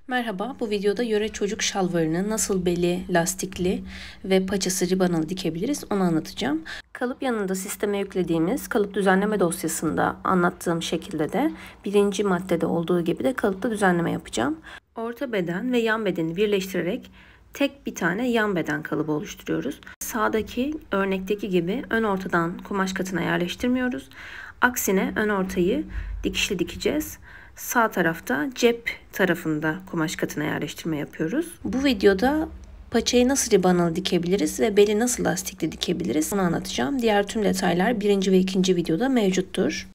Merhaba, bu videoda yöre çocuk şalvarını nasıl beli lastikli ve paçası ribanalı dikebiliriz onu anlatacağım. Kalıp yanında sisteme yüklediğimiz kalıp düzenleme dosyasında anlattığım şekilde de birinci maddede olduğu gibi de kalıpta düzenleme yapacağım. Orta beden ve yan bedeni birleştirerek tek bir tane yan beden kalıbı oluşturuyoruz. Sağdaki örnekteki gibi ön ortadan kumaş katına yerleştirmiyoruz. Aksine ön ortayı dikişli dikeceğiz. Sağ tarafta cep tarafında kumaş katına yerleştirme yapıyoruz. Bu videoda paçayı nasıl ribanalı dikebiliriz ve beli nasıl lastikli dikebiliriz onu anlatacağım. Diğer tüm detaylar birinci ve ikinci videoda mevcuttur.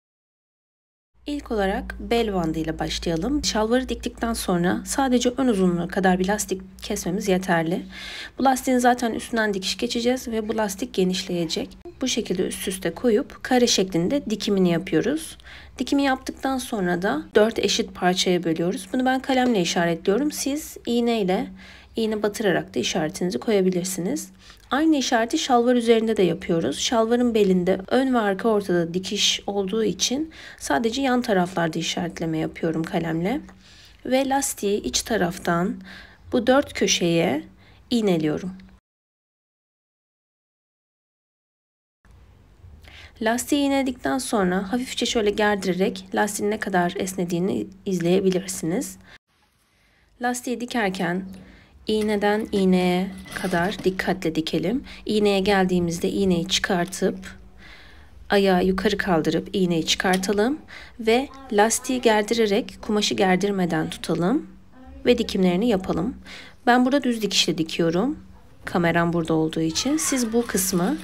İlk olarak bel bandı ile başlayalım. Şalvarı diktikten sonra sadece ön uzunluğu kadar bir lastik kesmemiz yeterli. Bu lastiğin zaten üstünden dikiş geçeceğiz ve bu lastik genişleyecek. Bu şekilde üst üste koyup kare şeklinde dikimini yapıyoruz. Dikimi yaptıktan sonra da 4 eşit parçaya bölüyoruz. Bunu ben kalemle işaretliyorum. Siz iğne batırarak da işaretinizi koyabilirsiniz. Aynı işareti şalvar üzerinde de yapıyoruz. Şalvarın belinde ön ve arka ortada dikiş olduğu için sadece yan taraflarda işaretleme yapıyorum kalemle. Ve lastiği iç taraftan bu 4 köşeye iğneliyorum. Lastiği iğneledikten sonra hafifçe şöyle gerdirerek lastiğin ne kadar esnediğini izleyebilirsiniz. Lastiği dikerken iğneden iğneye kadar dikkatle dikelim. İğneye geldiğimizde iğneyi çıkartıp ayağı yukarı kaldırıp iğneyi çıkartalım ve lastiği gerdirerek kumaşı gerdirmeden tutalım ve dikimlerini yapalım. Ben burada düz dikişle dikiyorum. Kameram burada olduğu için siz bu kısmı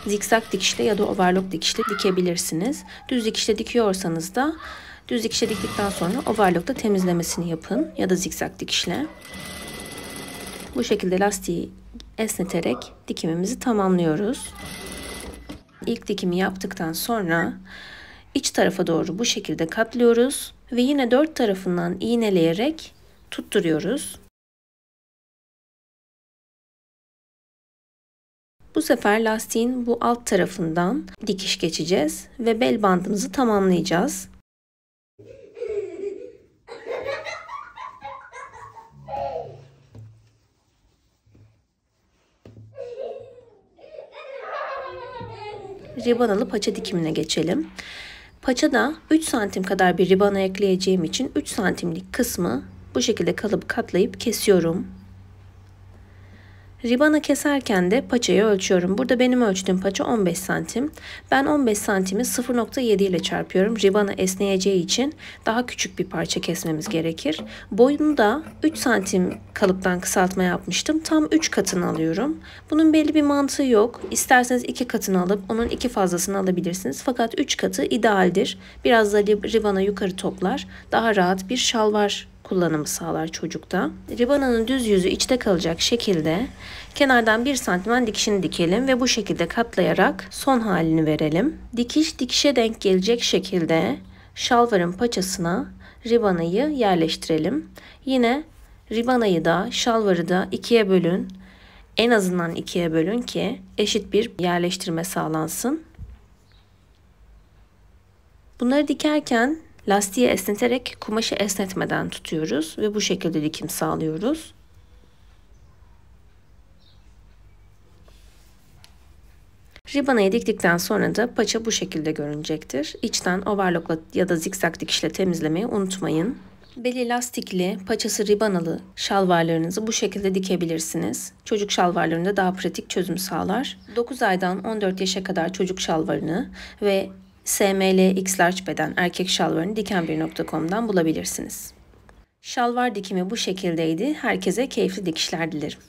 zikzak dikişle ya da overlock dikişle dikebilirsiniz. Düz dikişle dikiyorsanız da düz dikişle diktikten sonra overlock'ta temizlemesini yapın ya da zikzak dikişle. Bu şekilde lastiği esneterek dikimimizi tamamlıyoruz. İlk dikimi yaptıktan sonra iç tarafa doğru bu şekilde katlıyoruz ve yine 4 tarafından iğneleyerek tutturuyoruz. Bu sefer lastiğin bu alt tarafından dikiş geçeceğiz ve bel bandımızı tamamlayacağız. Ribanalı paça dikimine geçelim. Paçada 3 santim kadar bir ribana ekleyeceğim için 3 santimlik kısmı bu şekilde kalıbı katlayıp kesiyorum. Ribana keserken de paçayı ölçüyorum. Burada benim ölçtüğüm paça 15 santim. Ben 15 santimi 0,7 ile çarpıyorum. Ribana esneyeceği için daha küçük bir parça kesmemiz gerekir. Boyunu da 3 santim kalıptan kısaltma yapmıştım. Tam 3 katını alıyorum. Bunun belli bir mantığı yok. İsterseniz 2 katını alıp onun 2 fazlasını alabilirsiniz. Fakat 3 katı idealdir. Biraz da ribana yukarı toplar. Daha rahat bir şalvar kullanımı sağlar çocukta. Ribananın düz yüzü içte kalacak şekilde kenardan 1 santimen dikişini dikelim ve bu şekilde katlayarak son halini verelim. Dikiş dikişe denk gelecek şekilde şalvarın paçasına ribanayı yerleştirelim. Yine ribanayı da şalvarı da ikiye bölün. En azından ikiye bölün ki eşit bir yerleştirme sağlansın. Bunları dikerken lastiği esneterek kumaşı esnetmeden tutuyoruz ve bu şekilde dikim sağlıyoruz. Ribanayı diktikten sonra da paça bu şekilde görünecektir. İçten overlockla ya da zikzak dikişle temizlemeyi unutmayın. Beli lastikli, paçası ribanalı şalvarlarınızı bu şekilde dikebilirsiniz. Çocuk şalvarlarında daha pratik çözüm sağlar. 9 aydan 14 yaşa kadar çocuk şalvarını ve SML X large beden erkek şalvarını dikenbir.com'dan bulabilirsiniz. Şalvar dikimi bu şekildeydi. Herkese keyifli dikişler dilerim.